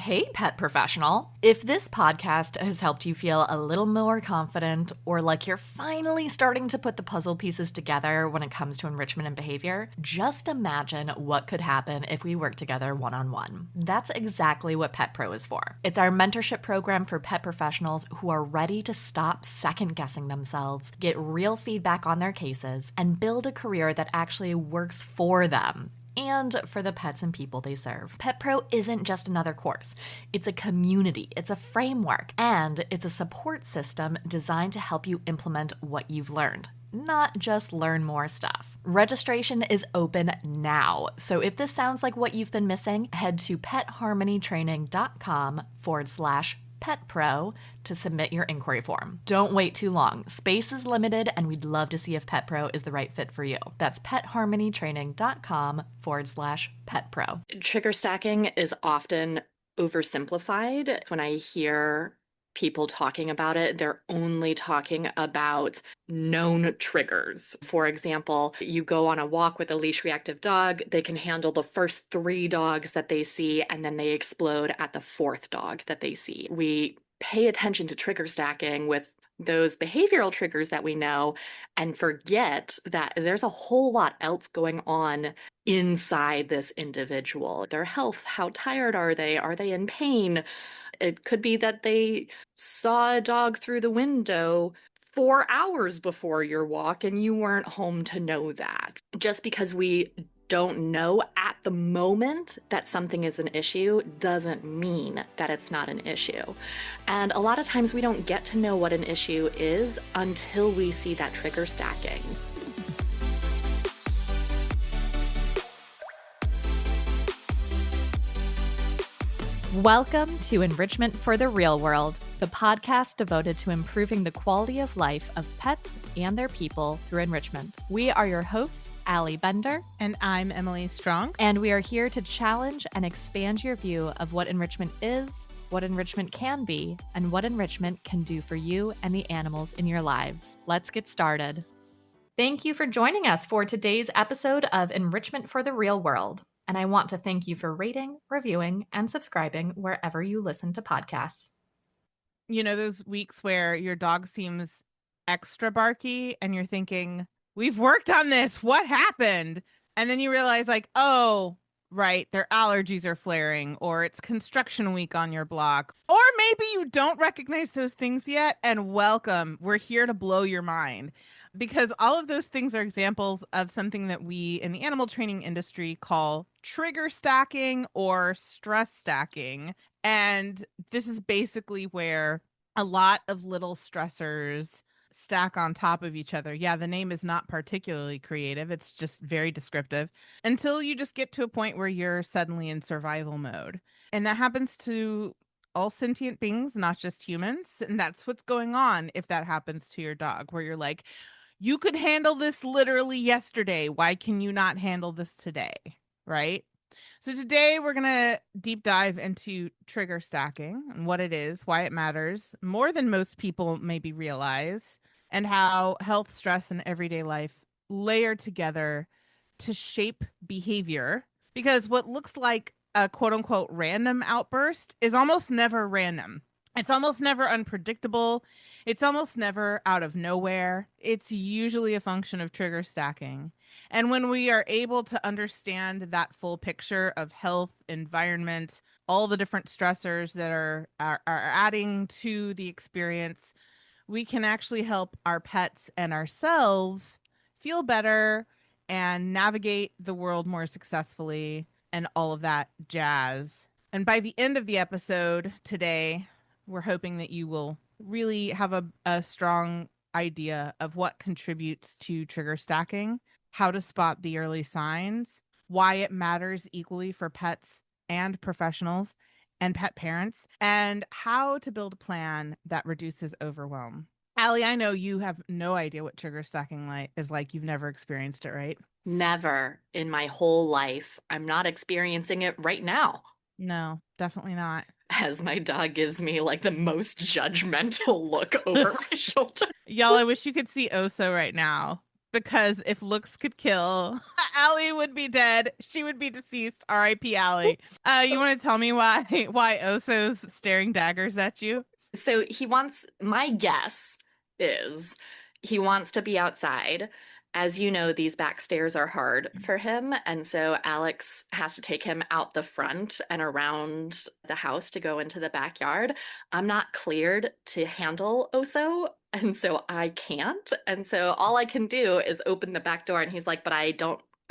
Hey, pet professional. If this podcast has helped you feel a little more confident or like you're finally starting to put the puzzle pieces together when it comes to enrichment and behavior, just imagine what could happen if we work together one-on-one. That's exactly what Pet Pro is for. It's our mentorship program for pet professionals who are ready to stop second-guessing themselves, get real feedback on their cases, and build a career that actually works for them and for the pets and people they serve. Pet Pro isn't just another course. It's a community, it's a framework, and it's a support system designed to help you implement what you've learned, not just learn more stuff. Registration is open now, so if this sounds like what you've been missing, head to petharmonytraining.com/Pet Pro to submit your inquiry form. Don't wait too long. Space is limited, and we'd love to see if Pet Pro is the right fit for you. That's petharmonytraining.com/Pet Pro. Trigger stacking is often oversimplified. When I hear people talking about it, they're only talking about known triggers. For example, you go on a walk with a leash reactive dog, they can handle the first 3 dogs that they see, and then they explode at the 4th dog that they see. We pay attention to trigger stacking with those behavioral triggers that we know and forget that there's a whole lot else going on inside this individual. Their health, how tired are they? Are they in pain? It could be that they saw a dog through the window 4 hours before your walk and you weren't home to know that. Just because we don't know at the moment that something is an issue doesn't mean that it's not an issue. And a lot of times we don't get to know what an issue is until we see that trigger stacking. Welcome to Enrichment for the Real World, the podcast devoted to improving the quality of life of pets and their people through enrichment. We are your hosts, Allie Bender. And I'm Emily Strong. And we are here to challenge and expand your view of what enrichment is, what enrichment can be, and what enrichment can do for you and the animals in your lives. Let's get started. Thank you for joining us for today's episode of Enrichment for the Real World. And I want to thank you for rating, reviewing, and subscribing wherever you listen to podcasts. You know, those weeks where your dog seems extra barky and you're thinking, we've worked on this. What happened? And then you realize like, oh, right, their allergies are flaring, or it's construction week on your block. Or maybe you don't recognize those things yet. And welcome. We're here to blow your mind. Because all of those things are examples of something that we in the animal training industry call trigger stacking or stress stacking. And this is basically where a lot of little stressors stack on top of each other. Yeah, the name is not particularly creative. It's just very descriptive until you just get to a point where you're suddenly in survival mode. And that happens to all sentient beings, not just humans. And that's what's going on if that happens to your dog, where you're like, you could handle this literally yesterday. Why can you not handle this today? Right? So today we're going to deep dive into trigger stacking and what it is, why it matters more than most people maybe realize, and how health, stress, and everyday life layer together to shape behavior. Because what looks like a quote unquote random outburst is almost never random. It's almost never unpredictable. It's almost never out of nowhere. It's usually a function of trigger stacking. And when we are able to understand that full picture of health, environment, all the different stressors that are adding to the experience, we can actually help our pets and ourselves feel better and navigate the world more successfully and all of that jazz. And by the end of the episode today, we're hoping that you will really have a strong idea of what contributes to trigger stacking, how to spot the early signs, why it matters equally for pets and professionals and pet parents, and how to build a plan that reduces overwhelm. Allie, I know you have no idea what trigger stacking is like. You've never experienced it, right? Never in my whole life. I'm not experiencing it right now. No, definitely not. As my dog gives me like the most judgmental look over my shoulder. Y'all, I wish you could see Oso right now. because if looks could kill, Allie would be dead. She would be deceased. R.I.P. Allie. You want to tell me why Oso's staring daggers at you? So my guess is he wants to be outside. As you know, these back stairs are hard for him. And so Alex has to take him out the front and around the house to go into the backyard. I'm not cleared to handle Oso. And so I can't. And so all I can do is open the back door. And he's like, but I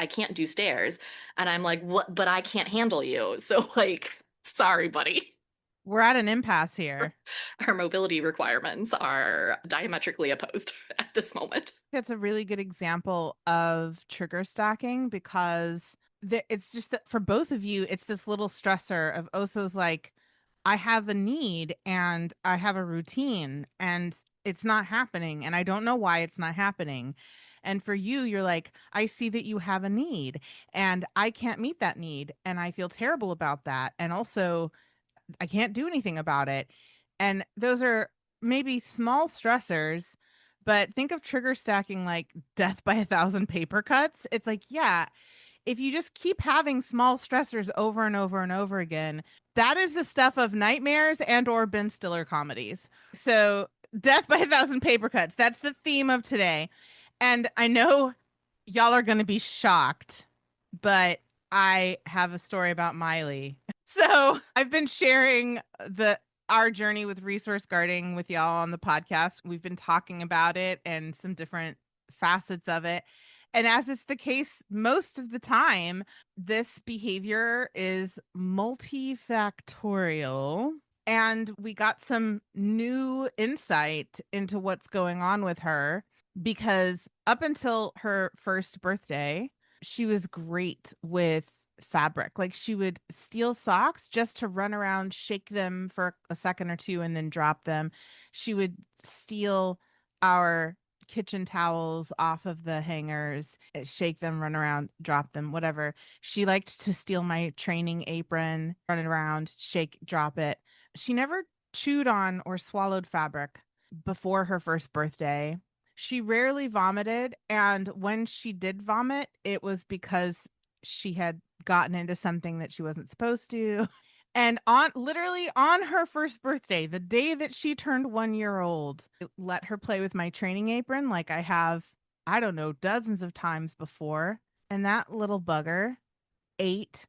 can't do stairs. And I'm like, what? But I can't handle you. So, like, sorry, buddy. We're at an impasse here. Our mobility requirements are diametrically opposed at this moment. That's a really good example of trigger stacking because it's just that for both of you, it's this little stressor of Oso's like, I have a need and I have a routine and it's not happening. And I don't know why it's not happening. And for you, you're like, I see that you have a need and I can't meet that need. And I feel terrible about that. And also, I can't do anything about it. And those are maybe small stressors, but think of trigger stacking like death by a thousand paper cuts. It's like, yeah, if you just keep having small stressors over and over and over again, that is the stuff of nightmares and or Ben Stiller comedies. So death by a thousand paper cuts, that's the theme of today. And I know y'all are going to be shocked, but I have a story about Miley. So I've been sharing the our journey with resource guarding with y'all on the podcast. We've been talking about it and some different facets of it. And as is the case most of the time, this behavior is multifactorial. And we got some new insight into what's going on with her because up until her first birthday, she was great with fabric. Like she would steal socks just to run around, shake them for a second or two, and then drop them. She would steal our kitchen towels off of the hangers, shake them, run around, drop them, whatever. She liked to steal my training apron, run it around, shake, drop it. She never chewed on or swallowed fabric before her first birthday. She rarely vomited, and when she did vomit, it was because she had gotten into something that she wasn't supposed to. And on literally on her first birthday, the day that she turned 1 year old, I let her play with my training apron like I have, I don't know, dozens of times before. And that little bugger ate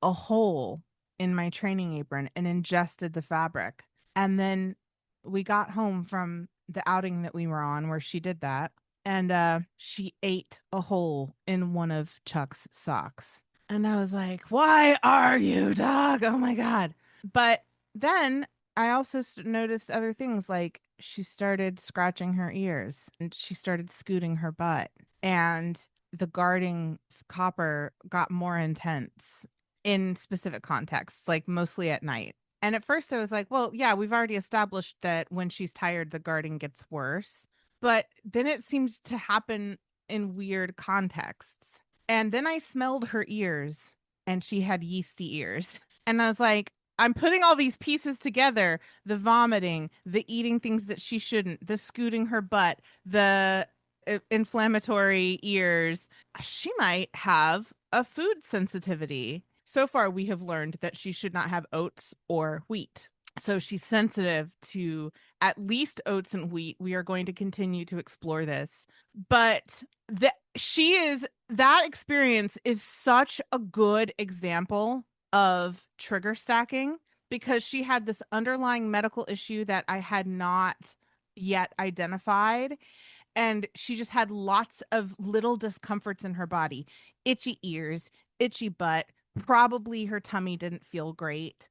a hole in my training apron and ingested the fabric. And then we got home from the outing that we were on where she did that. And she ate a hole in one of Chuck's socks. And I was like, why are you, dog? Oh my God. But then I also noticed other things like she started scratching her ears and she started scooting her butt. And the guarding copper got more intense in specific contexts, like mostly at night. And at first I was like, well, yeah, we've already established that when she's tired, the guarding gets worse. But then it seemed to happen in weird contexts. And then I smelled her ears and she had yeasty ears. And I was like, I'm putting all these pieces together, the vomiting, the eating things that she shouldn't, the scooting her butt, the inflammatory ears. She might have a food sensitivity. So far, we have learned that she should not have oats or wheat. So she's sensitive to at least oats and wheat. We are going to continue to explore this. But that experience is such a good example of trigger stacking because she had this underlying medical issue that I had not yet identified. And she just had lots of little discomforts in her body, itchy ears, itchy butt. Probably her tummy didn't feel great,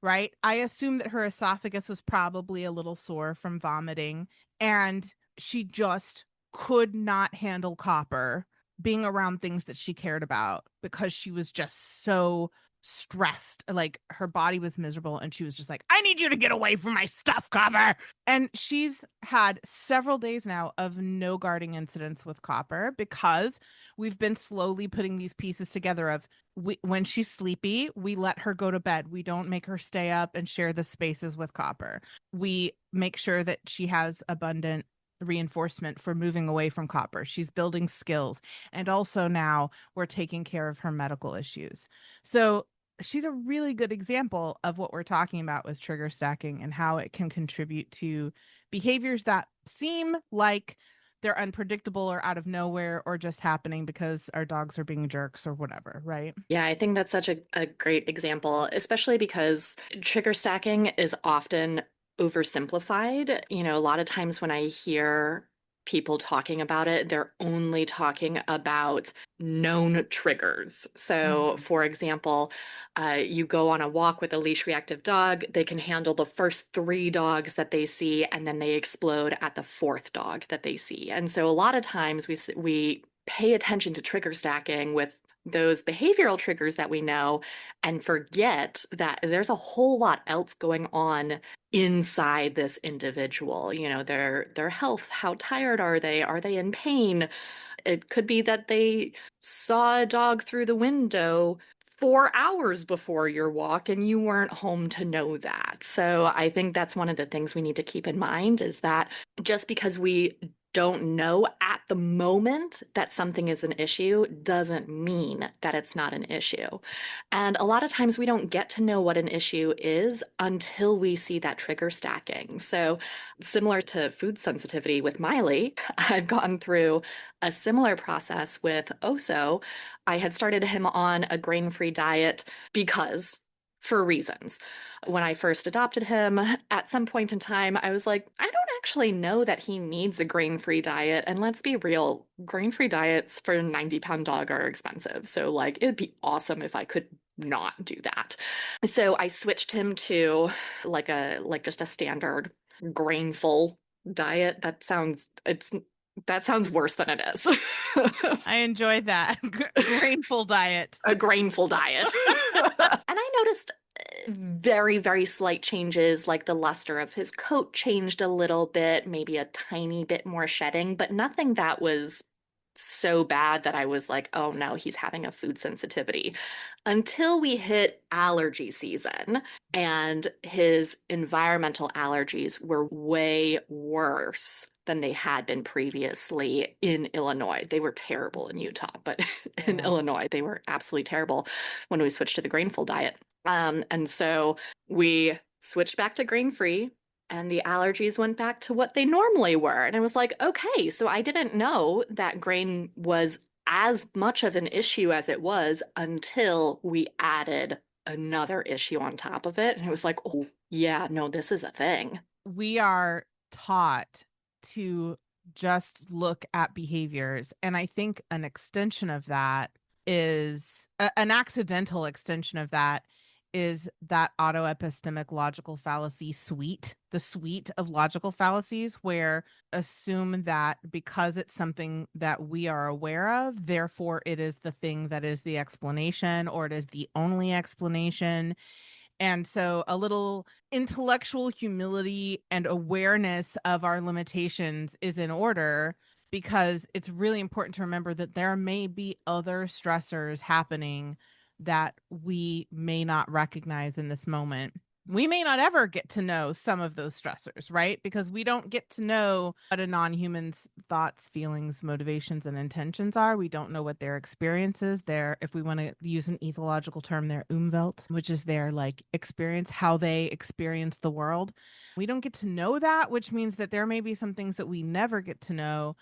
right? I assume that her esophagus was probably a little sore from vomiting. And she just could not handle copper being around things that she cared about because she was just so stressed. Like her body was miserable and she was just like, I need you to get away from my stuff, Copper. And she's had several days now of no guarding incidents with Copper because we've been slowly putting these pieces together of when she's sleepy, we let her go to bed. We don't make her stay up and share the spaces with Copper. We make sure that she has abundant reinforcement for moving away from copper. She's building skills. And also now we're taking care of her medical issues. So she's a really good example of what we're talking about with trigger stacking and how it can contribute to behaviors that seem like they're unpredictable or out of nowhere or just happening because our dogs are being jerks or whatever, right? Yeah, I think that's such a great example, especially because trigger stacking is often oversimplified. A lot of times when I hear people talking about it, they're only talking about known triggers. So, Mhm. for example, you go on a walk with a leash reactive dog, they can handle the first three dogs that they see, and then they explode at the fourth dog that they see. And so, a lot of times we pay attention to trigger stacking with those behavioral triggers that we know and forget that there's a whole lot else going on inside this individual. Their health, how tired are they? Are they in pain? It could be that they saw a dog through the window 4 hours before your walk and you weren't home to know that. So I think that's one of the things we need to keep in mind is that just because we don't know at the moment that something is an issue doesn't mean that it's not an issue. And a lot of times we don't get to know what an issue is until we see that trigger stacking. So, similar to food sensitivity with Miley, I've gone through a similar process with Oso. I had started him on a grain-free diet because for reasons. When I first adopted him, at some point in time, I was like, I don't actually know that he needs a grain-free diet. And let's be real, grain-free diets for a 90-pound dog are expensive. So, like, it'd be awesome if I could not do that. So I switched him to like just a standard grainful diet. That sounds worse than it is. I enjoyed that. Grainful diet. A grainful diet. And I noticed very, very slight changes, like the luster of his coat changed a little bit, maybe a tiny bit more shedding, but nothing that was so bad that I was like, oh no, he's having a food sensitivity. Until we hit allergy season, and his environmental allergies were way worse than they had been previously in Illinois. They were terrible in Utah, but in Yeah. Illinois, they were absolutely terrible when we switched to the grain-full diet. And so we switched back to grain-free and the allergies went back to what they normally were. And I was like, okay, so I didn't know that grain was as much of an issue as it was until we added another issue on top of it. And it was like, oh, yeah, no, this is a thing. We are taught to just look at behaviors. And I think an extension of that is an accidental extension of that is that autoepistemic logical fallacy suite, the suite of logical fallacies, where assume that because it's something that we are aware of, therefore it is the thing that is the explanation or it is the only explanation. And so a little intellectual humility and awareness of our limitations is in order because it's really important to remember that there may be other stressors happening that we may not recognize in this moment. We may not ever get to know some of those stressors, right? Because we don't get to know what a non-human's thoughts, feelings, motivations, and intentions are. We don't know what their experiences, their, if we want to use an ethological term, their umwelt, which is their like experience, how they experience the world. We don't get to know that, which means that there may be some things that we never get to know.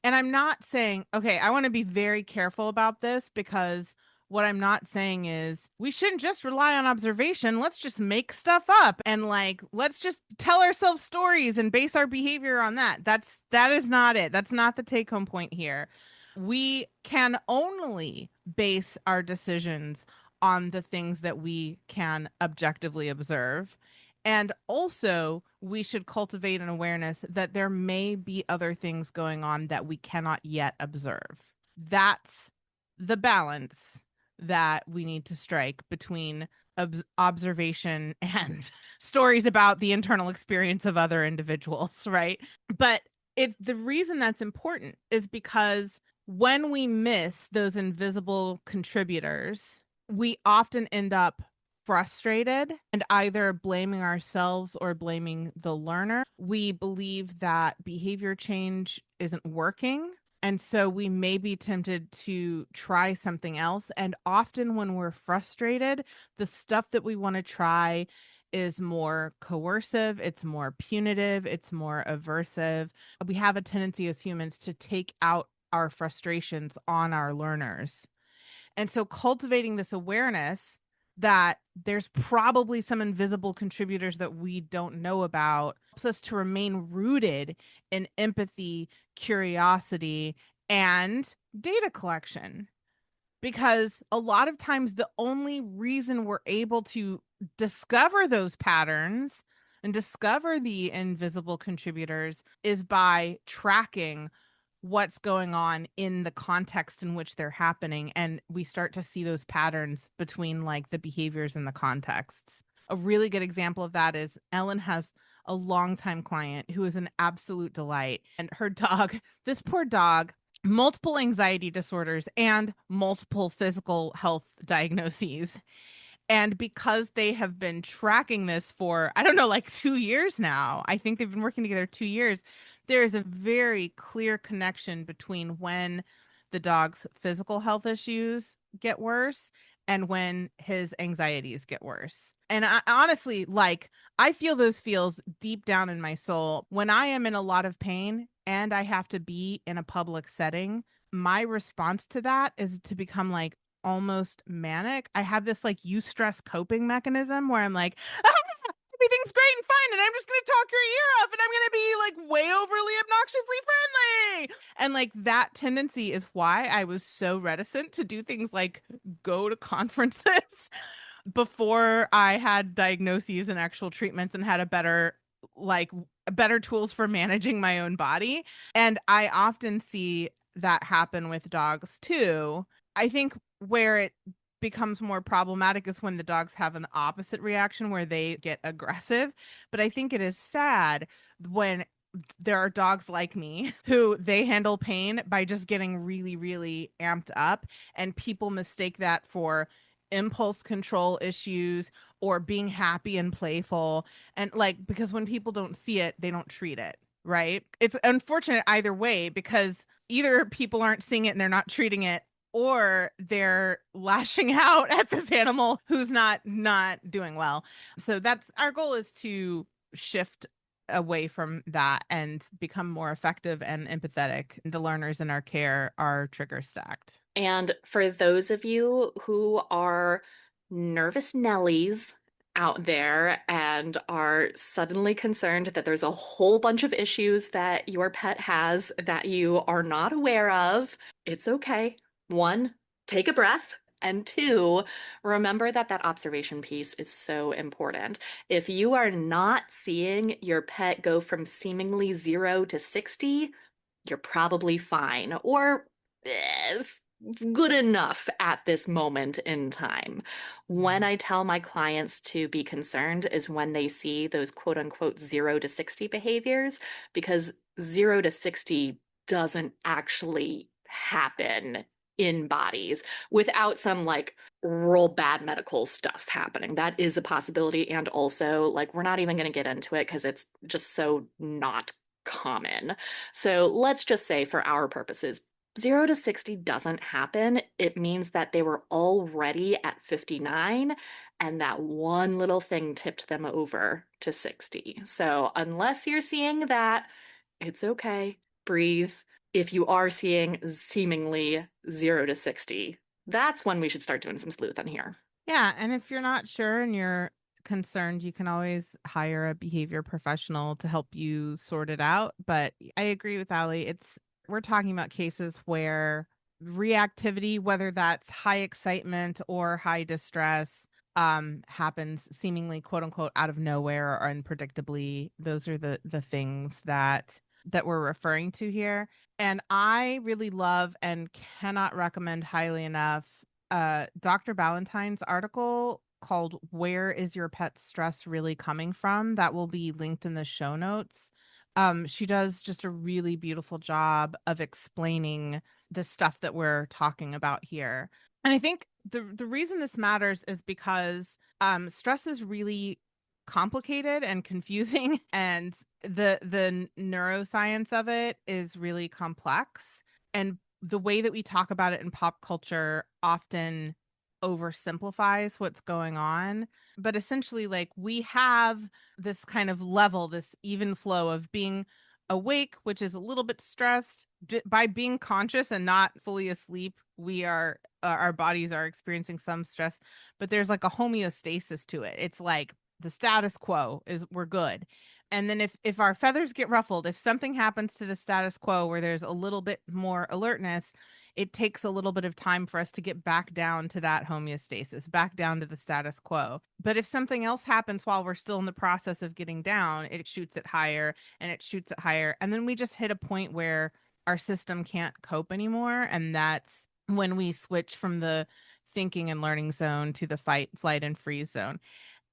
And I'm not saying, okay, I want to be very careful about this because what I'm not saying is we shouldn't just rely on observation. Let's just make stuff up and like let's just tell ourselves stories and base our behavior on that. That is not it. That's not the take home point here. We can only base our decisions on the things that we can objectively observe. And also, we should cultivate an awareness that there may be other things going on that we cannot yet observe. That's the balance that we need to strike between observation and stories about the internal experience of other individuals, right? But it's the reason that's important is because when we miss those invisible contributors, we often end up frustrated and either blaming ourselves or blaming the learner. We believe that behavior change isn't working. And so we may be tempted to try something else. And often when we're frustrated, the stuff that we want to try is more coercive, it's more punitive, it's more aversive. We have a tendency as humans to take out our frustrations on our learners. And so cultivating this awareness that there's probably some invisible contributors that we don't know about helps us to remain rooted in empathy, curiosity, and data collection. Because a lot of times, the only reason we're able to discover those patterns and discover the invisible contributors is by tracking what's going on in the context in which they're happening. And we start to see those patterns between like the behaviors and the contexts. A really good example of that is Ellen has a longtime client who is an absolute delight. And her dog, this poor dog, multiple anxiety disorders and multiple physical health diagnoses. And because they have been tracking this for, I don't know, like 2 years now, I think they've been working together 2 years. There is a very clear connection between when the dog's physical health issues get worse and when his anxieties get worse. And I honestly, like, I feel those feels deep down in my soul. When I am in a lot of pain and I have to be in a public setting, my response to that is to become like almost manic. I have this like eustress coping mechanism where I'm like, "Ah, everything's great and fine, and I'm just gonna talk your ear off, and I'm gonna be like way overly obnoxiously friendly." And like that tendency is why I was so reticent to do things like go to conferences before I had diagnoses and actual treatments and had a better like better tools for managing my own body. And I often see that happen with dogs too. I think where it becomes more problematic is when the dogs have an opposite reaction where they get aggressive. But I think it is sad when there are dogs like me who they handle pain by just getting really, really amped up, and people mistake that for impulse control issues or being happy and playful. And like, because when people don't see it, they don't treat it. Right. It's unfortunate either way because either people aren't seeing it and they're not treating it, or they're lashing out at this animal who's not doing well. So that's our goal, is to shift away from that and become more effective and empathetic. The learners in our care are trigger stacked. And for those of you who are nervous Nellies out there and are suddenly concerned that there's a whole bunch of issues that your pet has that you are not aware of, it's okay. One, take a breath. And two, remember that that observation piece is so important. If you are not seeing your pet go from seemingly 0 to 60, you're probably fine or eh, good enough at this moment in time. When I tell my clients to be concerned is when they see those quote unquote 0 to 60 behaviors, because 0 to 60 doesn't actually happen in bodies without some like real bad medical stuff happening. That is a possibility. And also, like, we're not even going to get into it because it's just so not common. So let's just say, for our purposes, 0 to 60 doesn't happen. It means that they were already at 59 and that one little thing tipped them over to 60. So unless you're seeing that, it's okay. Breathe. If you are seeing seemingly 0 to 60, that's when we should start doing some sleuthing here. Yeah, and if you're not sure and you're concerned, you can always hire a behavior professional to help you sort it out. But I agree with Ali. We're talking about cases where reactivity, whether that's high excitement or high distress, happens seemingly quote unquote out of nowhere or unpredictably. Those are the things that we're referring to here. And I really love and cannot recommend highly enough Dr. Ballantyne's article called "Where is Your Pet's Stress Really Coming From?" That will be linked in the show notes. She does just a really beautiful job of explaining the stuff that we're talking about here. And I think the reason this matters is because stress is really complicated and confusing, and the neuroscience of it is really complex. And the way that we talk about it in pop culture often oversimplifies what's going on. But essentially, like, we have this kind of level, this even flow of being awake, which is a little bit stressed. By being conscious and not fully asleep, we are our bodies are experiencing some stress, but there's like a homeostasis to it. It's like the status quo is we're good. And then if our feathers get ruffled, if something happens to the status quo where there's a little bit more alertness, it takes a little bit of time for us to get back down to that homeostasis, back down to the status quo. But if something else happens while we're still in the process of getting down, it shoots it higher and it shoots it higher. And then we just hit a point where our system can't cope anymore. And that's when we switch from the thinking and learning zone to the fight, flight, and freeze zone.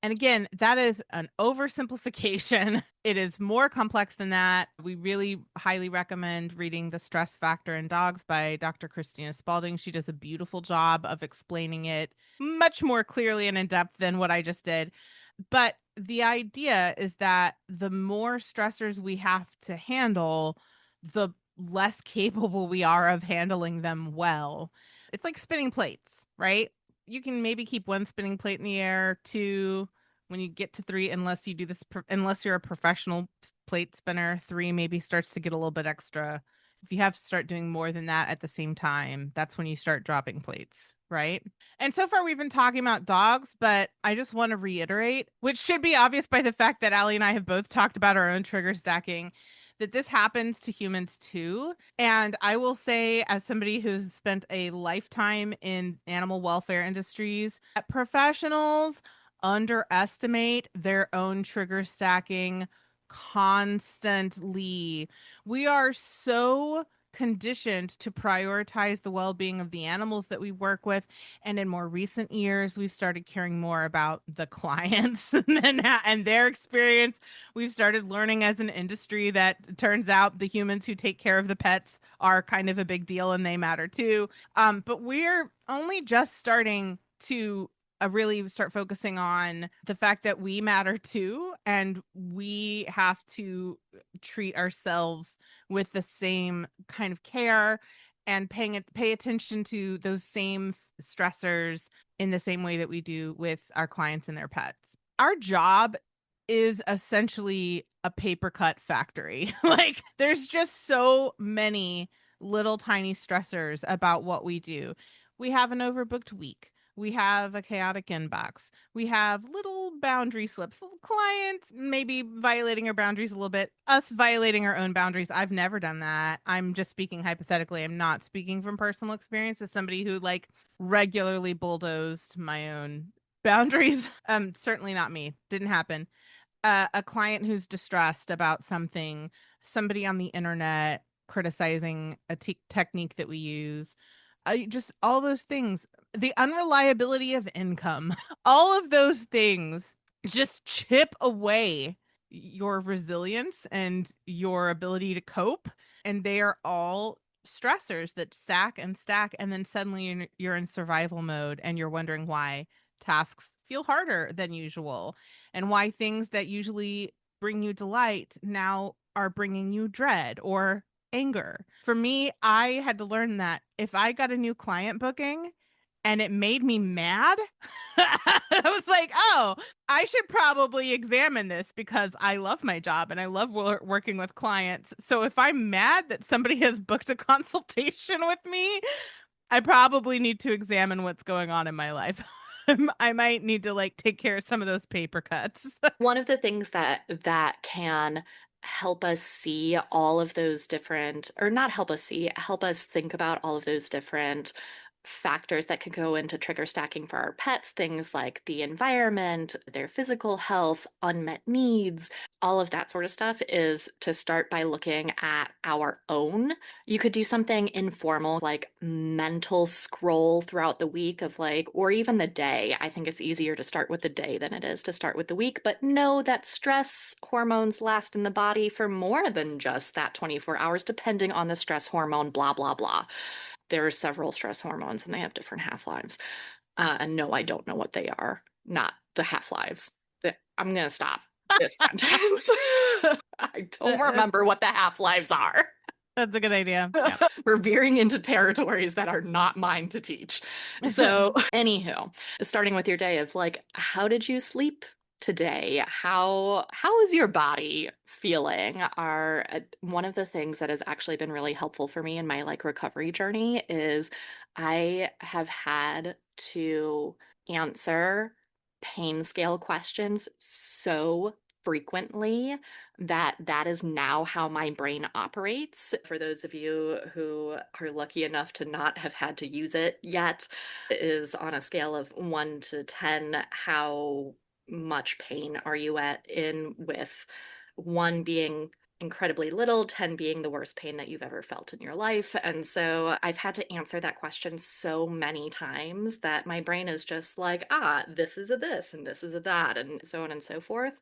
And again, that is an oversimplification. It is more complex than that. We really highly recommend reading The Stress Factor in Dogs by Dr. Christina Spalding. She does a beautiful job of explaining it much more clearly and in depth than what I just did. But the idea is that the more stressors we have to handle, the less capable we are of handling them well. It's like spinning plates, right? You can maybe keep one spinning plate in the air, two, when you get to three, unless you do this, unless you're a professional plate spinner, three maybe starts to get a little bit extra. If you have to start doing more than that at the same time, that's when you start dropping plates, right? And so far, we've been talking about dogs, but I just want to reiterate, which should be obvious by the fact that Allie and I have both talked about our own trigger stacking, that this happens to humans too. And I will say, as somebody who's spent a lifetime in animal welfare industries, that professionals underestimate their own trigger stacking constantly. We are so conditioned to prioritize the well-being of the animals that we work with, and in more recent years we've started caring more about the clients and their experience. We've started learning as an industry that it turns out the humans who take care of the pets are kind of a big deal and they matter too. But we're only just starting to really start focusing on the fact that we matter too, and we have to treat ourselves with the same kind of care and pay attention to those same stressors in the same way that we do with our clients and their pets. Our job is essentially a paper cut factory. Like, there's just so many little tiny stressors about what we do. We have an overbooked week. We have a chaotic inbox. We have little boundary slips. Clients maybe violating our boundaries a little bit. Us violating our own boundaries. I've never done that. I'm just speaking hypothetically. I'm not speaking from personal experience as somebody who like regularly bulldozed my own boundaries. Certainly not me. Didn't happen. A client who's distressed about something, somebody on the internet criticizing a technique that we use, just all those things, the unreliability of income, all of those things just chip away your resilience and your ability to cope. And they are all stressors that stack and stack. And then suddenly you're in survival mode and you're wondering why tasks feel harder than usual and why things that usually bring you delight now are bringing you dread or anger. For me, I had to learn that if I got a new client booking and it made me mad, I was like, oh, I should probably examine this because I love my job and I love working with clients. So if I'm mad that somebody has booked a consultation with me, I probably need to examine what's going on in my life. I might need to like take care of some of those paper cuts. One of the things that can help us see all of those different, or not help us see, help us think about all of those different factors that could go into trigger stacking for our pets, things like the environment, their physical health, unmet needs, all of that sort of stuff, is to start by looking at our own. You could do something informal like mental scroll throughout the week of like, or even the day. I think it's easier to start with the day than it is to start with the week, but know that stress hormones last in the body for more than just that 24 hours, depending on the stress hormone, blah, blah, blah. There are several stress hormones and they have different half-lives. And no, I don't know what they are. Not the half-lives. I'm going to stop this sentence. I don't That's remember what the half-lives are. a good idea. Yeah. We're veering into territories that are not mine to teach. So, anywho, starting with your day of like, how did you sleep today? How is your body feeling? Are one of the things that has actually been really helpful for me in my like recovery journey is I have had to answer pain scale questions so frequently that is now how my brain operates. For those of you who are lucky enough to not have had to use it yet, is on a scale of 1 to 10, how much pain are you at in with 1 being incredibly little, 10 being the worst pain that you've ever felt in your life. And so I've had to answer that question so many times that my brain is just like, this is a this and this is a that, and so on and so forth.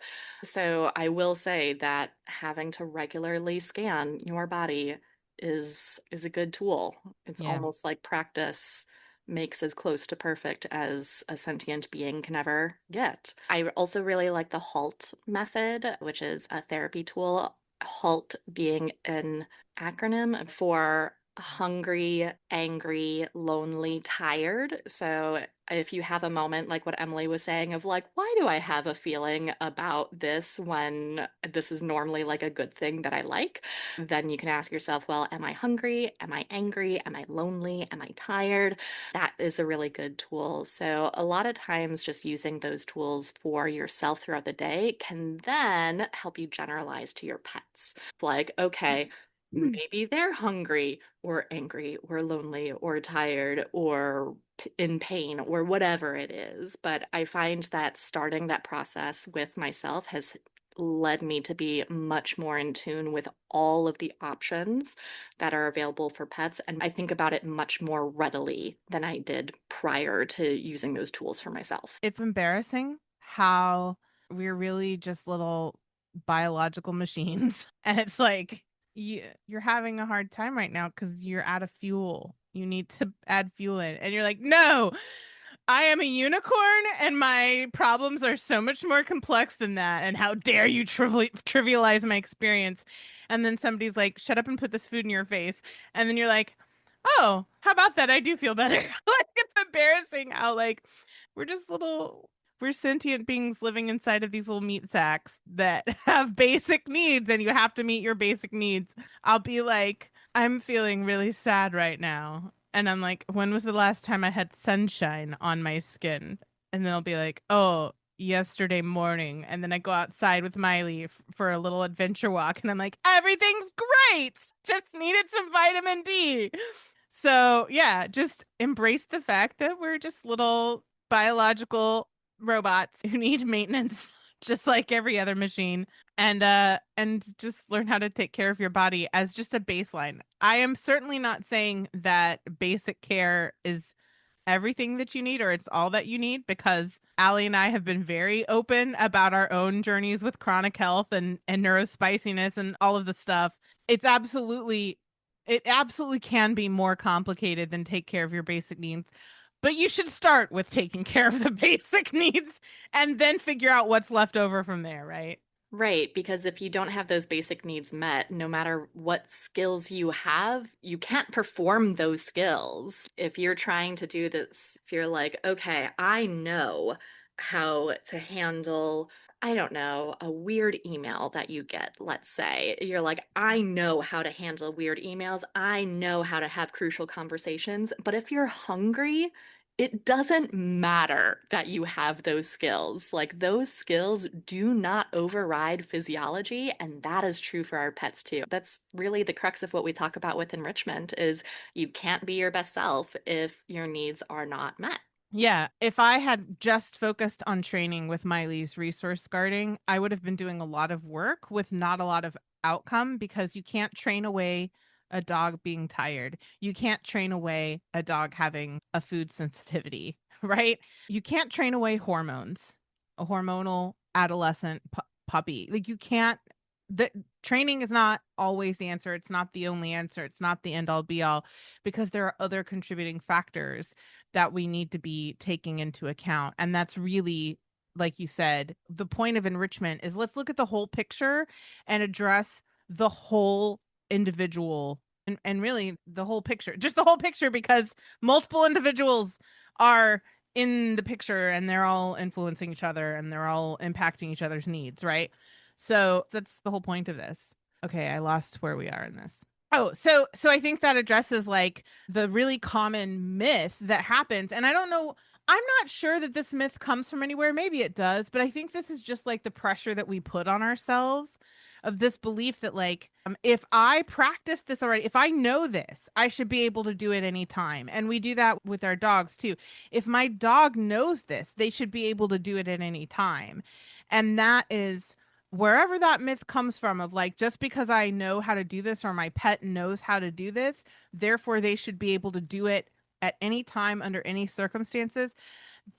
So I will say that having to regularly scan your body is a good tool. It's Yeah. almost like practice makes as close to perfect as a sentient being can ever get. I also really like the HALT method, which is a therapy tool. HALT being an acronym for hungry, angry, lonely, tired. So if you have a moment like what Emily was saying of like, why do I have a feeling about this when this is normally like a good thing that I like? Then you can ask yourself, well, am I hungry? Am I angry? Am I lonely? Am I tired? That is a really good tool. So a lot of times just using those tools for yourself throughout the day can then help you generalize to your pets. Like, okay, maybe they're hungry or angry or lonely or tired or in pain or whatever it is. But I find that starting that process with myself has led me to be much more in tune with all of the options that are available for pets. And I think about it much more readily than I did prior to using those tools for myself. It's embarrassing how we're really just little biological machines. And it's like you're having a hard time right now because you're out of fuel. You need to add fuel in. And you're like, no, I am a unicorn and my problems are so much more complex than that. And how dare you trivialize my experience? And then somebody's like, shut up and put this food in your face. And then you're like, oh, how about that? I do feel better. Like, it's embarrassing how, like, we're just we're sentient beings living inside of these little meat sacks that have basic needs and you have to meet your basic needs. I'll be like, I'm feeling really sad right now. And I'm like, when was the last time I had sunshine on my skin? And they'll be like, oh, yesterday morning. And then I go outside with Miley for a little adventure walk. And I'm like, everything's great. Just needed some vitamin D. So, yeah, just embrace the fact that we're just little biological robots who need maintenance just like every other machine, and just learn how to take care of your body as just a baseline. I am certainly not saying that basic care is everything that you need or it's all that you need, because Allie and I have been very open about our own journeys with chronic health and neurospiciness and all of the stuff. It absolutely can be more complicated than take care of your basic needs. But you should start with taking care of the basic needs and then figure out what's left over from there, right? Right, because if you don't have those basic needs met, no matter what skills you have, you can't perform those skills. If you're trying to do this, if you're like, okay, I know how to handle, I don't know, a weird email that you get, let's say. You're like, I know how to handle weird emails. I know how to have crucial conversations. But if you're hungry, it doesn't matter that you have those skills. Like those skills do not override physiology, and that is true for our pets too. That's really the crux of what we talk about with enrichment is you can't be your best self if your needs are not met. Yeah, if I had just focused on training with Miley's resource guarding, I would have been doing a lot of work with not a lot of outcome, because you can't train away a dog being tired. You can't train away a dog having a food sensitivity, right? You can't train away hormones, a hormonal adolescent puppy. Like, you can't, the training is not always the answer. It's not the only answer. It's not the end all be all, because there are other contributing factors that we need to be taking into account. And that's really, like you said, the point of enrichment is let's look at the whole picture and address the whole individual, and really the whole picture, just the whole picture, because multiple individuals are in the picture and they're all influencing each other and they're all impacting each other's needs, right? So that's the whole point of this. Okay, I lost where we are in this. Oh, so I think that addresses like the really common myth that happens. And I don't know, I'm not sure that this myth comes from anywhere. Maybe it does, but I think this is just like the pressure that we put on ourselves of this belief that like if I practice this already, if I know this, I should be able to do it anytime. And we do that with our dogs too. If my dog knows this, they should be able to do it at any time. And that is wherever that myth comes from, of like, just because I know how to do this or my pet knows how to do this, therefore they should be able to do it at any time under any circumstances.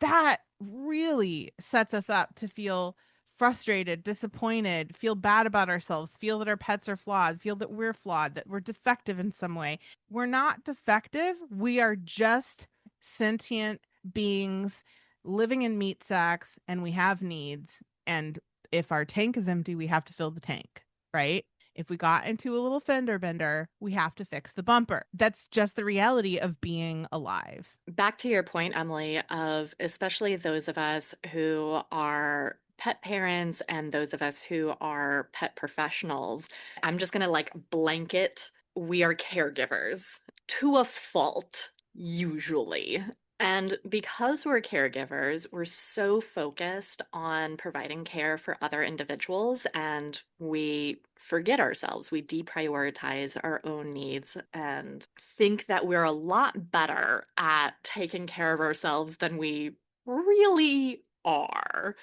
That really sets us up to feel frustrated, disappointed, feel bad about ourselves, feel that our pets are flawed, feel that we're flawed, that we're defective in some way. We're not defective. We are just sentient beings living in meat sacks, and we have needs. And if our tank is empty, we have to fill the tank, right? If we got into a little fender bender, we have to fix the bumper. That's just the reality of being alive. Back to your point, Emily, of especially those of us who are pet parents and those of us who are pet professionals, I'm just going to like blanket, we are caregivers to a fault, usually. And because we're caregivers, we're so focused on providing care for other individuals and we forget ourselves. We deprioritize our own needs and think that we're a lot better at taking care of ourselves than we really are.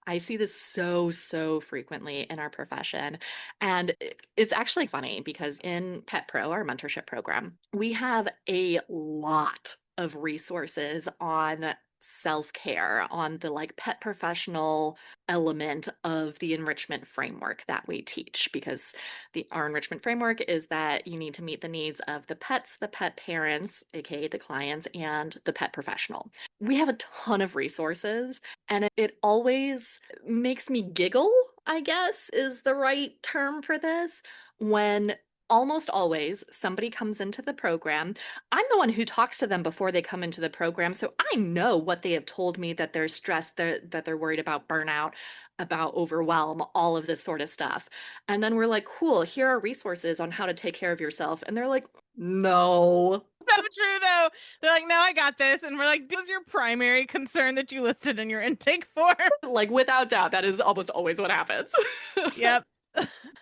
I see this so frequently in our profession. And it's actually funny because in Pet Pro, our mentorship program, we have a lot of resources on self-care, on the like pet professional element of the enrichment framework that we teach, because our enrichment framework is that you need to meet the needs of the pets, the pet parents, aka the clients, and the pet professional. We have a ton of resources, and it always makes me giggle, I guess is the right term for this, when almost always somebody comes into the program. I'm the one who talks to them before they come into the program, so I know what they have told me, that they're stressed, that they're worried about burnout, about overwhelm, all of this sort of stuff. And then we're like, cool, here are resources on how to take care of yourself. And they're like, no. So true though. They're like, no, I got this. And we're like, was your primary concern that you listed in your intake form? Like, without doubt, that is almost always what happens. Yep.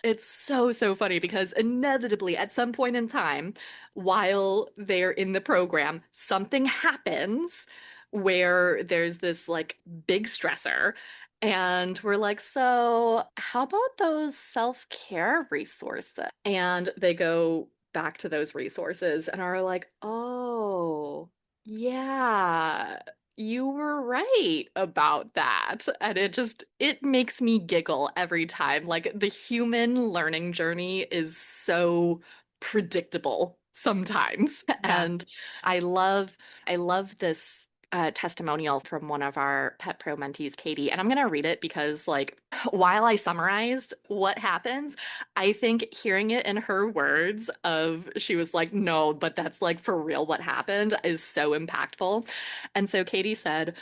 It's so funny because inevitably, at some point in time, while they're in the program, something happens where there's this like big stressor. And we're like, so how about those self-care resources? And they go back to those resources and are like, oh, yeah, you were right about that. And it makes me giggle every time. Like the human learning journey is so predictable sometimes. Yeah. And I love this testimonial from one of our Pet Pro mentees, Katie, and I'm gonna read it because, like, while I summarized what happens, I think hearing it in her words of she was like, no, but that's like for real what happened is so impactful. And so Katie said,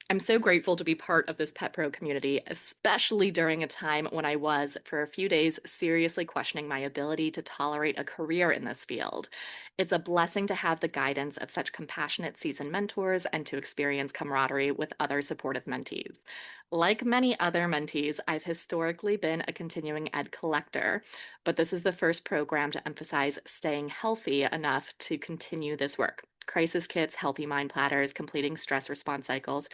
I'm so grateful to be part of this Pet Pro community, especially during a time when I was, for a few days, seriously questioning my ability to tolerate a career in this field. It's a blessing to have the guidance of such compassionate seasoned mentors and to experience camaraderie with other supportive mentees. Like many other mentees, I've historically been a continuing ed collector, but this is the first program to emphasize staying healthy enough to continue this work. Crisis kits, healthy mind platters, completing stress response cycles.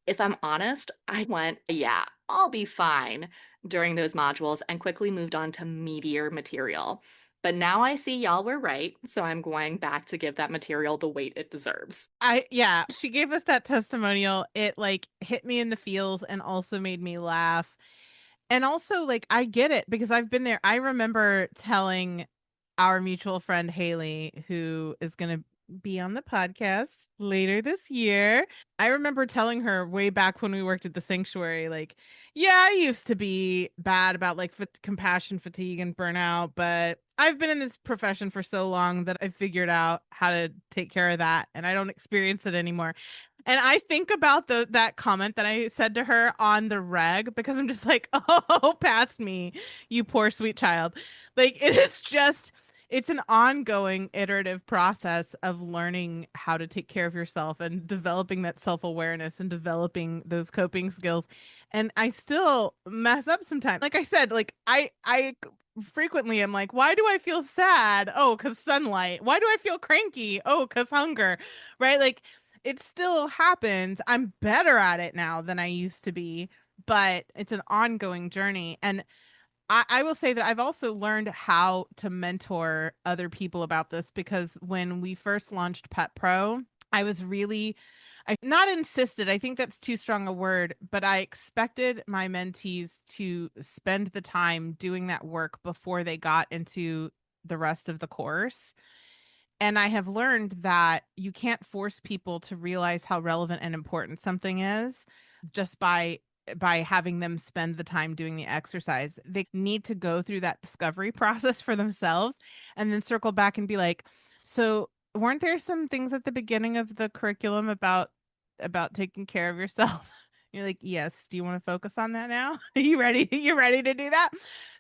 If I'm honest, I went, yeah, I'll be fine during those modules and quickly moved on to meatier material. But now I see y'all were right, so I'm going back to give that material the weight it deserves. Yeah, she gave us that testimonial. It like hit me in the feels and also made me laugh. And also, like, I get it because I've been there. I remember telling our mutual friend Haley, who is going to be on the podcast later this year. I remember telling her way back when we worked at the sanctuary, like, yeah, I used to be bad about like compassion fatigue and burnout, but I've been in this profession for so long that I figured out how to take care of that and I don't experience it anymore. And I think about that comment that I said to her on the reg because I'm just like, oh, past me, you poor sweet child. Like it is just it's an ongoing iterative process of learning how to take care of yourself and developing that self-awareness and developing those coping skills. And I still mess up sometimes. Like I said, like I frequently am like, why do I feel sad? Oh, cuz sunlight. Why do I feel cranky? Oh, cuz hunger. Right? Like it still happens. I'm better at it now than I used to be, but it's an ongoing journey. And I will say that I've also learned how to mentor other people about this because when we first launched Pet Pro, I was really, I not insisted, I think that's too strong a word, but I expected my mentees to spend the time doing that work before they got into the rest of the course. And I have learned that you can't force people to realize how relevant and important something is just by having them spend the time doing the exercise. They need to go through that discovery process for themselves and then circle back and be like, "So, weren't there some things at the beginning of the curriculum about taking care of yourself?" You're like, "Yes, do you want to focus on that now? Are you ready? You ready to do that?"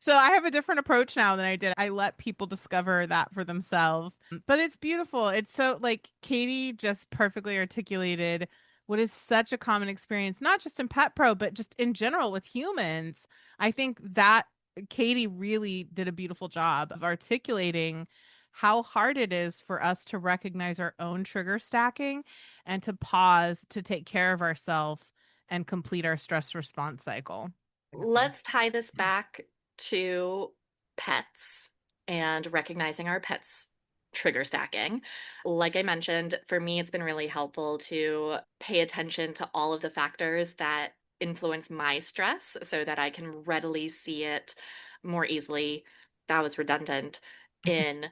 So I have a different approach now than I did. I let people discover that for themselves. But it's beautiful. It's so like Katie just perfectly articulated what is such a common experience, not just in Pet Pro, but just in general with humans. I think that Katie really did a beautiful job of articulating how hard it is for us to recognize our own trigger stacking and to pause to take care of ourselves and complete our stress response cycle. Let's tie this back to pets and recognizing our pets' trigger stacking. Like I mentioned, for me, it's been really helpful to pay attention to all of the factors that influence my stress so that I can readily see it more easily. That was redundant in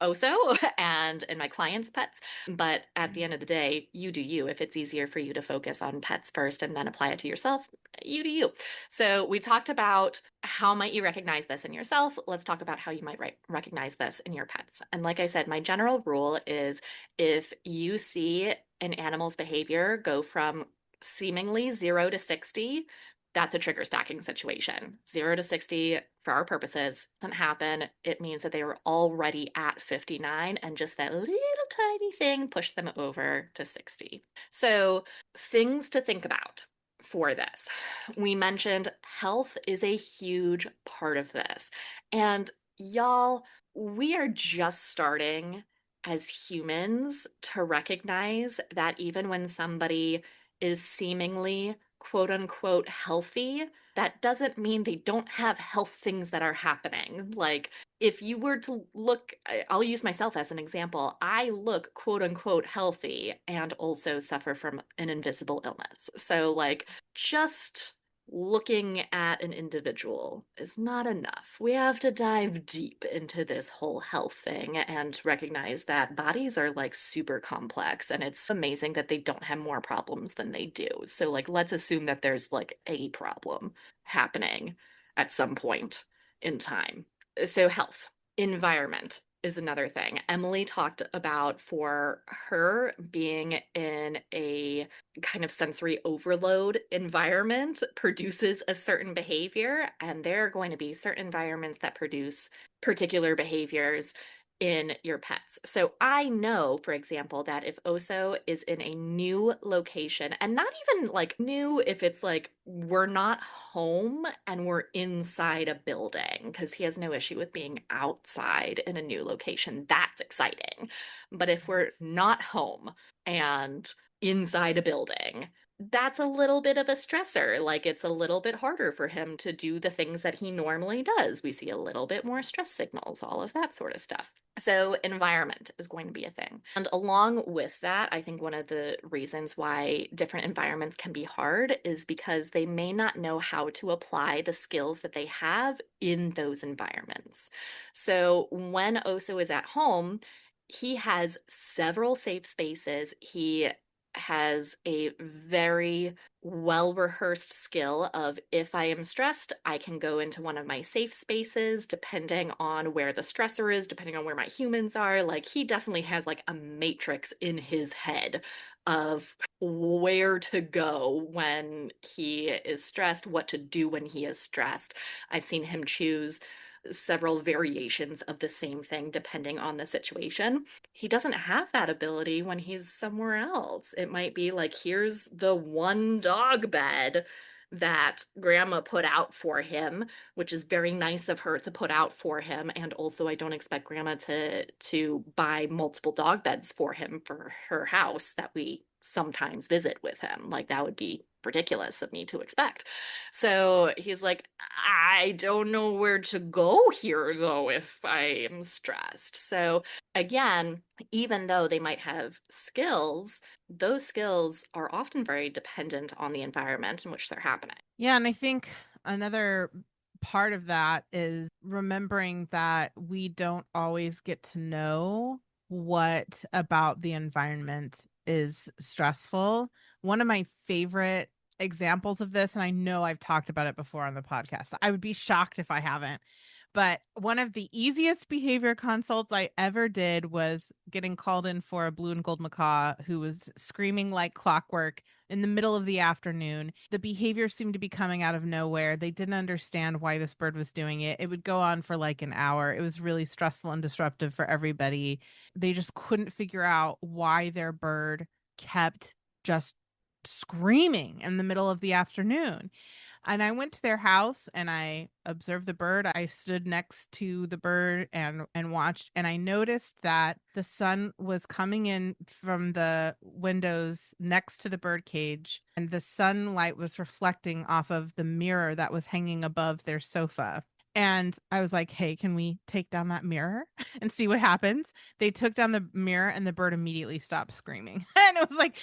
Oso and in my clients' pets. But at the end of the day, you do you. If it's easier for you to focus on pets first and then apply it to yourself, you do you. So we talked about how might you recognize this in yourself. Let's talk about how you might recognize this in your pets. And like I said, my general rule is if you see an animal's behavior go from seemingly 0 to 60, that's a trigger stacking situation. 0 to 60, for our purposes, doesn't happen. It means that they were already at 59, and just that little tiny thing pushed them over to 60. So, things to think about for this. We mentioned health is a huge part of this. And y'all, we are just starting as humans to recognize that even when somebody is seemingly quote unquote healthy, that doesn't mean they don't have health things that are happening. Like, if you were to look, I'll use myself as an example. I look quote unquote healthy and also suffer from an invisible illness. So, like, just looking at an individual is not enough. We have to dive deep into this whole health thing and recognize that bodies are like super complex and it's amazing that they don't have more problems than they do. So, like, let's assume that there's like a problem happening at some point in time. So, health, environment is another thing. Emily talked about for her being in a kind of sensory overload environment produces a certain behavior, and there are going to be certain environments that produce particular behaviors in your pets. So I know, for example, that if Oso is in a new location, and not even like new if it's like we're not home and we're inside a building, because he has no issue with being outside in a new location. That's exciting. But if we're not home and inside a building, that's a little bit of a stressor. Like it's a little bit harder for him to do the things that he normally does. We see a little bit more stress signals, all of that sort of stuff. So, environment is going to be a thing. And along with that, I think one of the reasons why different environments can be hard is because they may not know how to apply the skills that they have in those environments. So, when Oso is at home, he has several safe spaces. He has a very well rehearsed skill of if I am stressed, I can go into one of my safe spaces depending on where the stressor is, depending on where my humans are. Like he definitely has like a matrix in his head of where to go when he is stressed, what to do when he is stressed. I've seen him choose several variations of the same thing depending on the situation. He doesn't have that ability when he's somewhere else. It might be like, here's the one dog bed that grandma put out for him, which is very nice of her to put out for him. And also I don't expect grandma to buy multiple dog beds for him for her house that we sometimes visit with him. Like that would be ridiculous of me to expect. So he's like, I don't know where to go here though if I am stressed. So again, even though they might have skills, those skills are often very dependent on the environment in which they're happening. Yeah, and I think another part of that is remembering that we don't always get to know what about the environment is stressful. One of my favorite examples of this, and I know I've talked about it before on the podcast, I would be shocked if I haven't. But one of the easiest behavior consults I ever did was getting called in for a blue and gold macaw who was screaming like clockwork in the middle of the afternoon. The behavior seemed to be coming out of nowhere. They didn't understand why this bird was doing it. It would go on for like an hour. It was really stressful and disruptive for everybody. They just couldn't figure out why their bird kept just screaming in the middle of the afternoon. And I went to their house and I observed the bird. I stood next to the bird and watched, and I noticed that the sun was coming in from the windows next to the bird cage, and the sunlight was reflecting off of the mirror that was hanging above their sofa. And I was like, "Hey, can we take down that mirror and see what happens?" They took down the mirror and the bird immediately stopped screaming. And it was like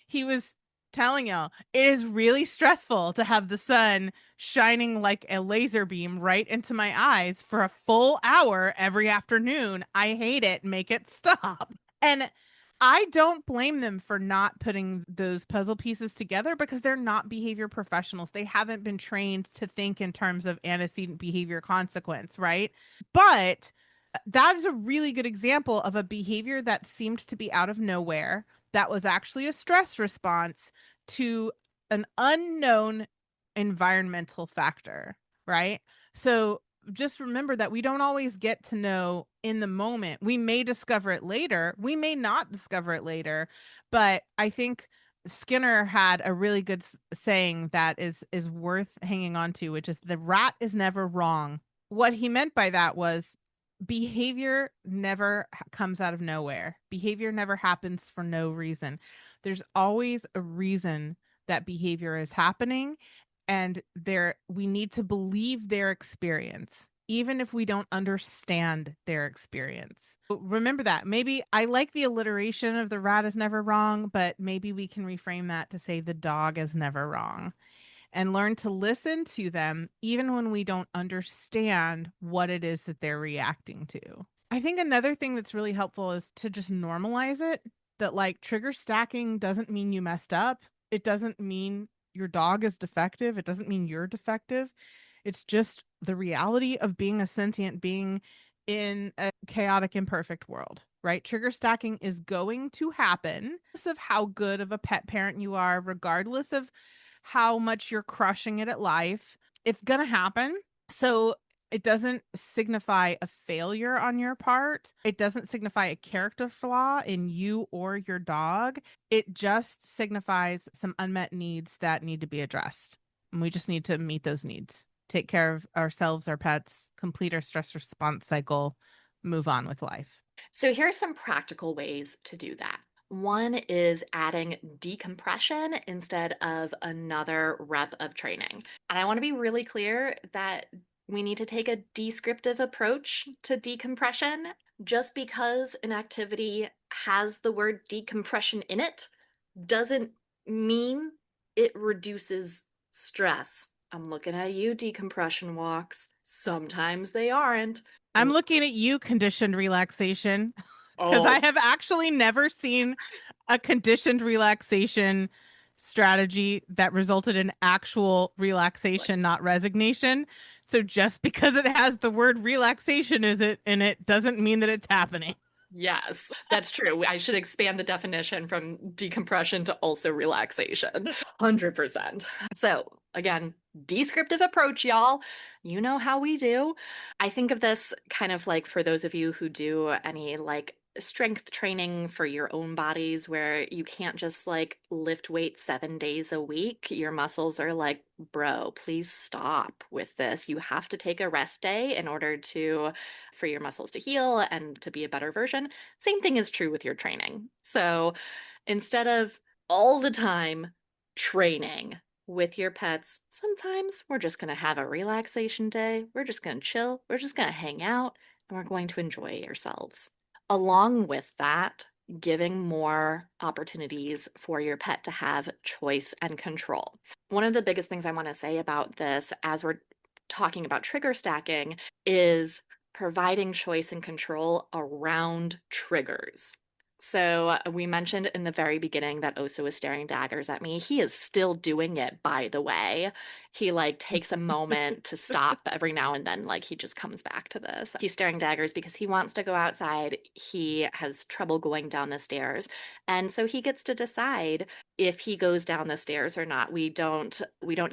he was telling y'all it is really stressful to have the sun shining like a laser beam right into my eyes for a full hour every afternoon. I hate it. Make it stop. And I don't blame them for not putting those puzzle pieces together because they're not behavior professionals. They haven't been trained to think in terms of antecedent behavior consequence, right? But that is a really good example of a behavior that seemed to be out of nowhere, that was actually a stress response to an unknown environmental factor, right? So just remember that we don't always get to know in the moment. We may discover it later, we may not discover it later, but I think Skinner had a really good saying that is worth hanging on to, which is the rat is never wrong. What he meant by that was behavior never comes out of nowhere. Behavior never happens for no reason. There's always a reason that behavior is happening, and there we need to believe their experience even if we don't understand their experience. Remember that. Maybe I like the alliteration of the rat is never wrong, but maybe we can reframe that to say the dog is never wrong, and learn to listen to them even when we don't understand what it is that they're reacting to. I think another thing that's really helpful is to just normalize it, that like trigger stacking doesn't mean you messed up. It doesn't mean your dog is defective. It doesn't mean you're defective. It's just the reality of being a sentient being in a chaotic, imperfect world, right? Trigger stacking is going to happen, regardless of how good of a pet parent you are, regardless of how much you're crushing it at life. It's going to happen. So it doesn't signify a failure on your part. It doesn't signify a character flaw in you or your dog. It just signifies some unmet needs that need to be addressed. And we just need to meet those needs, take care of ourselves, our pets, complete our stress response cycle, move on with life. So here are some practical ways to do that. One is adding decompression instead of another rep of training. And I want to be really clear that we need to take a descriptive approach to decompression. Just because an activity has the word decompression in it doesn't mean it reduces stress. I'm looking at you, decompression walks. Sometimes they aren't. I'm looking at you, conditioned relaxation, because I Oh, have actually never seen a conditioned relaxation strategy that resulted in actual relaxation, not resignation. So just because it has the word relaxation is it in it doesn't mean that it's happening. yes, that's true. I should expand the definition from decompression to also relaxation. 100%. So, again, descriptive approach, y'all. You know how we do. I think of this kind of like for those of you who do any like strength training for your own bodies where you can't just like lift weights 7 days a week. Your muscles are like, bro, please stop with this. You have to take a rest day in order to for your muscles to heal and to be a better version. Same thing is true with your training. So instead of all the time training with your pets, sometimes we're just going to have a relaxation day. We're just going to chill. We're just going to hang out and we're going to enjoy ourselves. Along with that, giving more opportunities for your pet to have choice and control. One of the biggest things I want to say about this as we're talking about trigger stacking is providing choice and control around triggers. So we mentioned in the very beginning that Oso is staring daggers at me. He is still doing it, by the way. He like takes a moment to stop every now and then, like he just comes back to this. He's staring daggers because he wants to go outside. He has trouble going down the stairs. And so he gets to decide if he goes down the stairs or not. We don't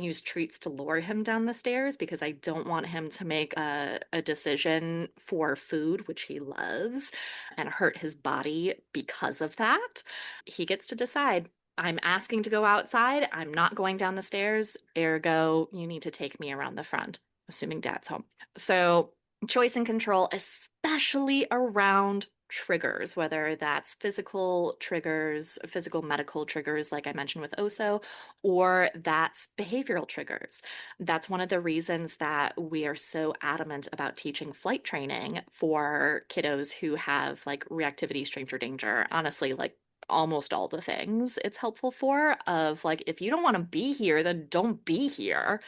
use treats to lure him down the stairs because I don't want him to make a decision for food, which he loves, and hurt his body because of that. He gets to decide. I'm asking to go outside. I'm not going down the stairs. Ergo, you need to take me around the front, assuming dad's home. So, choice and control, especially around triggers, whether that's physical triggers, physical medical triggers, like I mentioned with OSO, or that's behavioral triggers. That's one of the reasons that we are so adamant about teaching flight training for kiddos who have like reactivity, strength, or danger. Honestly, like almost all the things it's helpful for of like if you don't want to be here, then don't be here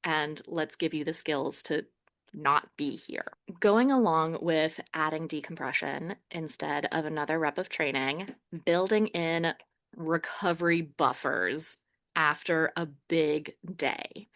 and let's give you the skills to not be here. Going along with adding decompression instead of another rep of training, building in recovery buffers after a big day.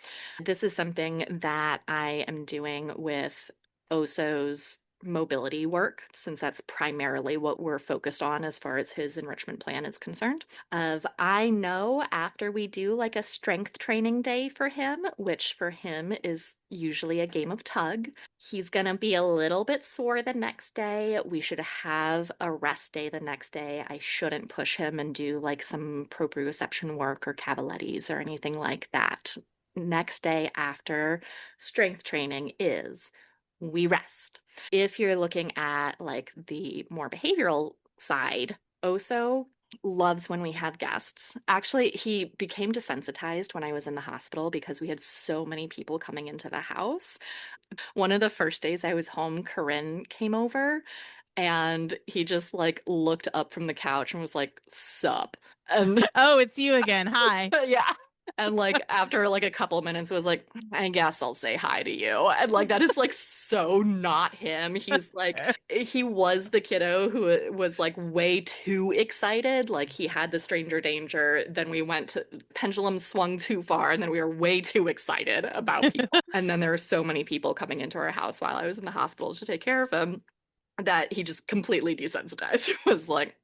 This is something that I am doing with OSO's mobility work, since that's primarily what we're focused on as far as his enrichment plan is concerned. Of I know after we do like a strength training day for him, which for him is usually a game of tug, he's gonna be a little bit sore the next day. We should have a rest day the next day. I shouldn't push him and do like some proprioception work or cavalettes or anything like that. Next day after strength training is we rest. If you're looking at like the more behavioral side, Oso loves when we have guests. Actually, he became desensitized when I was in the hospital because we had so many people coming into the house. One of the first days I was home, Corinne came over and he just like looked up from the couch and was like, "Sup?" And Oh, it's you again. Hi. yeah. And like after like a couple of minutes was like, I guess I'll say hi to you. And like that is like so not him. He's like he was the kiddo who was like way too excited. Like he had the stranger danger. Then we went to pendulum swung too far and then we were way too excited about people. And then there were so many people coming into our house while I was in the hospital to take care of him that he just completely desensitized. Was like,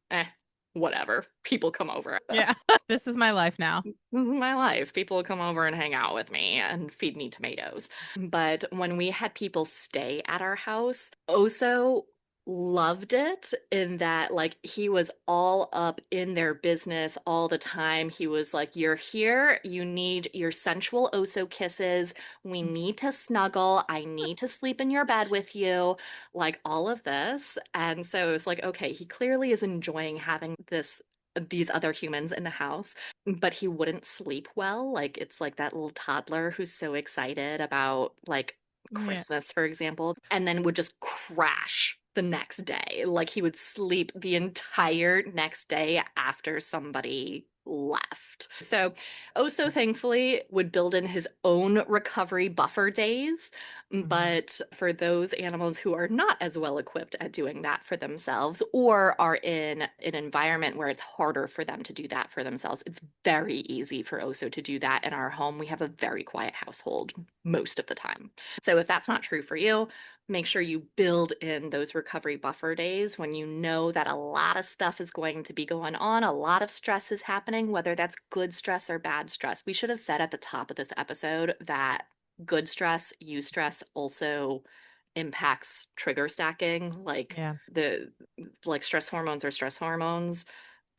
whatever. People come over. Yeah, this is my life now. This is my life. People come over and hang out with me and feed me tomatoes. But when we had people stay at our house, Oso loved it in that like he was all up in their business all the time. He was like, "You're here, you need your sensual Oso kisses. We need to snuggle. I need to sleep in your bed with you." Like all of this. And so it was like, okay, he clearly is enjoying having this these other humans in the house, but he wouldn't sleep well. Like it's like that little toddler who's so excited about like Yeah. Christmas, for example, and then would just crash the next day. Like he would sleep the entire next day after somebody left. So, oh, so thankfully, would build in his own recovery buffer days. Mhm. But for those animals who are not as well equipped at doing that for themselves or are in an environment where it's harder for them to do that for themselves, it's very easy for Oso to do that in our home. We have a very quiet household most of the time. So if that's not true for you, make sure you build in those recovery buffer days when you know that a lot of stuff is going to be going on, a lot of stress is happening, whether that's good stress or bad stress. We should have said at the top of this episode that good stress, eustress also impacts trigger stacking. Like Yeah. the like stress hormones are stress hormones.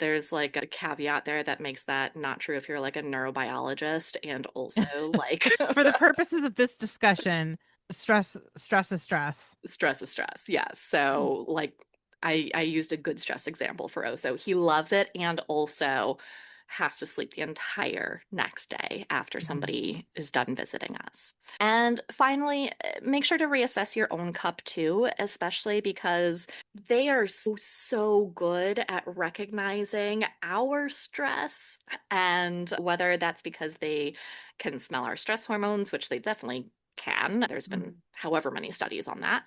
There's like a caveat there that makes that not true if you're like a neurobiologist and also like For the purposes of this discussion, stress is stress. stress is stress. Yes. So like I used a good stress example for Oso. He loves it and also has to sleep the entire next day after Mhm. somebody is done visiting us. And finally, make sure to reassess your own cup too, especially because they are so good at recognizing our stress and whether that's because they can smell our stress hormones, which they definitely can. There's been Mhm. however many studies on that.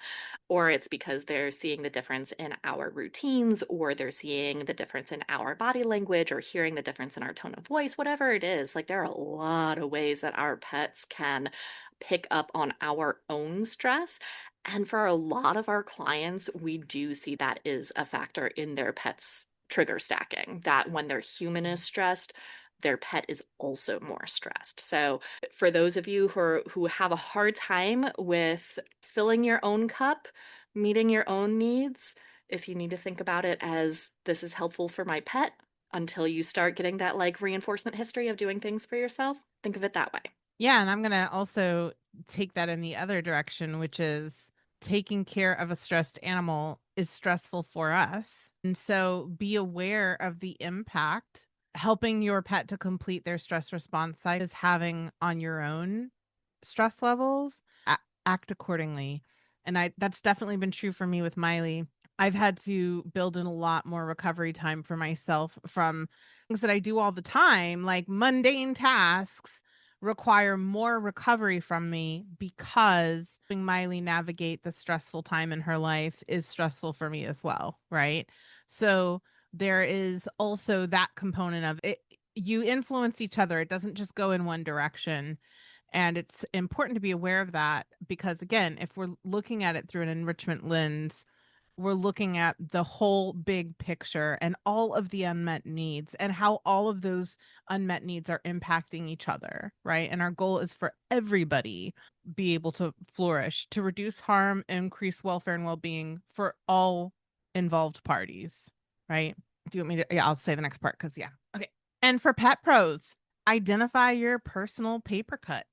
Or it's because they're seeing the difference in our routines, or they're seeing the difference in our body language, or hearing the difference in our tone of voice, whatever it is. Like there are a lot of ways that our pets can pick up on our own stress. And for a lot of our clients, we do see that is a factor in their pets' trigger stacking, that when their human is stressed, their pet is also more stressed. So for those of you who have a hard time with filling your own cup, meeting your own needs, if you need to think about it as this is helpful for my pet until you start getting that like reinforcement history of doing things for yourself, think of it that way. Yeah, and I'm going to also take that in the other direction, which is taking care of a stressed animal is stressful for us. And so be aware of the impact helping your pet to complete their stress response cycle is having on your own stress levels. Act accordingly. And I that's definitely been true for me with Miley. I've had to build in a lot more recovery time for myself from things that I do all the time, like mundane tasks require more recovery from me because helping Miley navigate the stressful time in her life is stressful for me as well, right? So there is also that component of it. You influence each other. It doesn't just go in one direction. And it's important to be aware of that because, again, if we're looking at it through an enrichment lens, we're looking at the whole big picture and all of the unmet needs and how all of those unmet needs are impacting each other, right? And our goal is for everybody be able to flourish, to reduce harm, increase welfare and well-being for all involved parties, right? Do you want me to? Yeah, I'll say the next part because, yeah. Okay. And for pet pros, identify your personal paper cuts.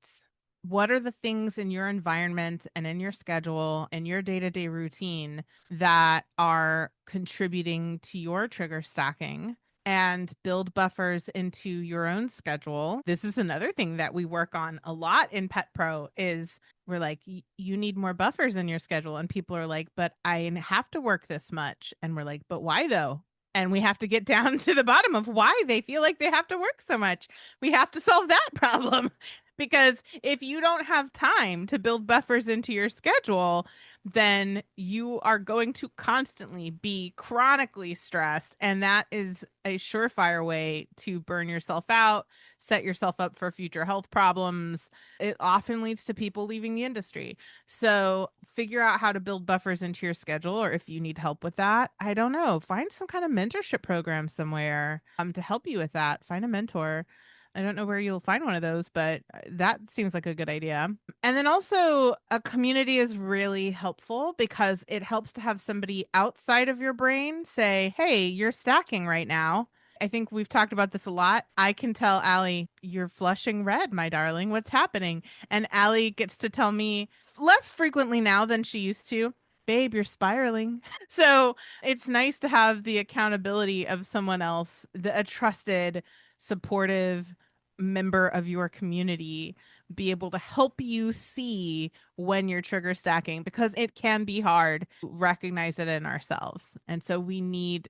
What are the things in your environment and in your schedule and your day to day routine that are contributing to your trigger stacking? And build buffers into your own schedule. This is another thing that we work on a lot in Pet Pro is we're like, you need more buffers in your schedule. And people are like, but I have to work this much. And we're like, but why though? And we have to get down to the bottom of why they feel like they have to work so much. We have to solve that problem. Because if you don't have time to build buffers into your schedule, then you are going to constantly be chronically stressed. And that is a surefire way to burn yourself out, set yourself up for future health problems. It often leads to people leaving the industry. So figure out how to build buffers into your schedule, or if you need help with that, I don't know, find some kind of mentorship program somewhere to help you with that. Find a mentor. I don't know where you'll find one of those, but that seems like a good idea. And then also, a community is really helpful because it helps to have somebody outside of your brain say, hey, you're stacking right now. I think we've talked about this a lot. I can tell Allie, you're flushing red, my darling. What's happening? And Allie gets to tell me less frequently now than she used to babe, you're spiraling. So it's nice to have the accountability of someone else, a trusted, supportive member of your community be able to help you see when you're trigger stacking, because it can be hard to recognize it in ourselves. And so we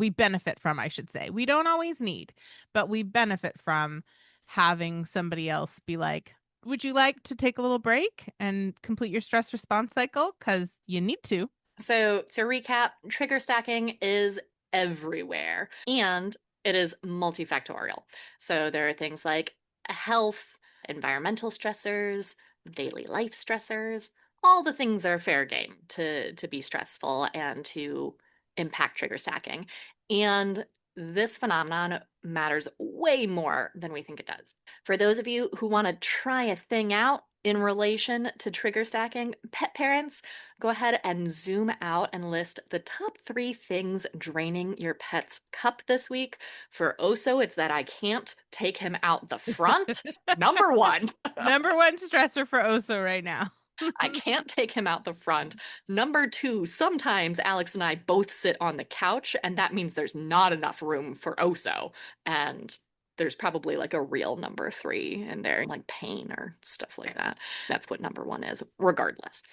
benefit from, I should say, we don't always need, but we benefit from having somebody else be like, would you like to take a little break and complete your stress response cycle? Because you need to. So, to recap, trigger stacking is everywhere and it is multifactorial. So, there are things like health, environmental stressors, daily life stressors. All the things are fair game to be stressful and to impact trigger stacking. And this phenomenon matters way more than we think it does. For those of you who want to try a thing out in relation to trigger stacking, pet parents, go ahead and zoom out and list the top 3 things draining your pet's cup this week. For Oso, it's that I can't take him out the front. Number one. Number one stressor for Oso right now. I can't take him out the front. Number 2, sometimes Alex and I both sit on the couch, and that means there's not enough room for Oso. And there's probably like a real number 3 in there, like pain or stuff like that. That's what number 1 is, regardless.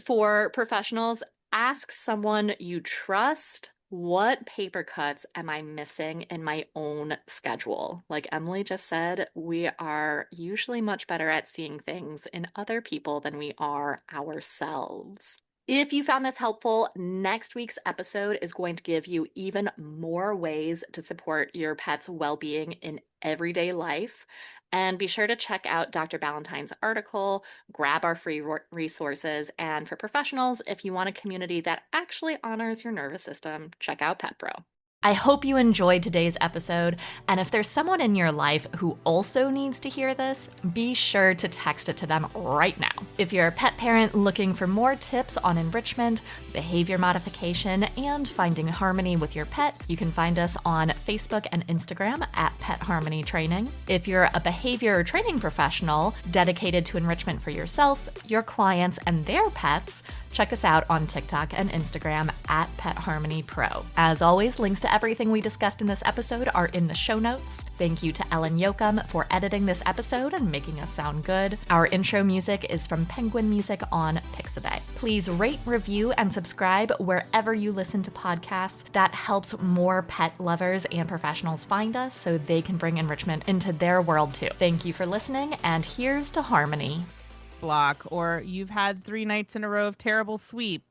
For professionals, ask someone you trust. What paper cuts am I missing in my own schedule? Like Emily just said, we are usually much better at seeing things in other people than we are ourselves. If you found this helpful, next week's episode is going to give you even more ways to support your pet's well-being in everyday life. And be sure to check out Dr. Ballantyne's article, grab our free resources, and for professionals, if you want a community that actually honors your nervous system, check out Pet Pro. I hope you enjoyed today's episode, and if there's someone in your life who also needs to hear this, be sure to text it to them right now. If you're a pet parent looking for more tips on enrichment, behavior modification, and finding harmony with your pet, you can find us on Facebook and Instagram at Pet Harmony Training. If you're a behavior training professional dedicated to enrichment for yourself, your clients, and their pets, check us out on TikTok and Instagram at Pet Harmony Pro. As always, links to everything we discussed in this episode are in the show notes. Thank you to Ellen Yoakum for editing this episode and making us sound good. Our intro music is from Penguin Music on Pixabay. Please rate, review, and subscribe wherever you listen to podcasts. That helps more pet lovers and professionals find us so they can bring enrichment into their world too. Thank you for listening, and here's to harmony. Block, or you've had 3 nights in a row of terrible sweep.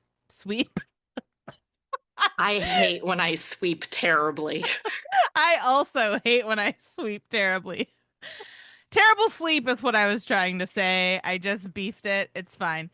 I hate when I sweep terribly. I also hate when I sweep terribly. Terrible sleep is what I was trying to say. I just beefed it. It's fine.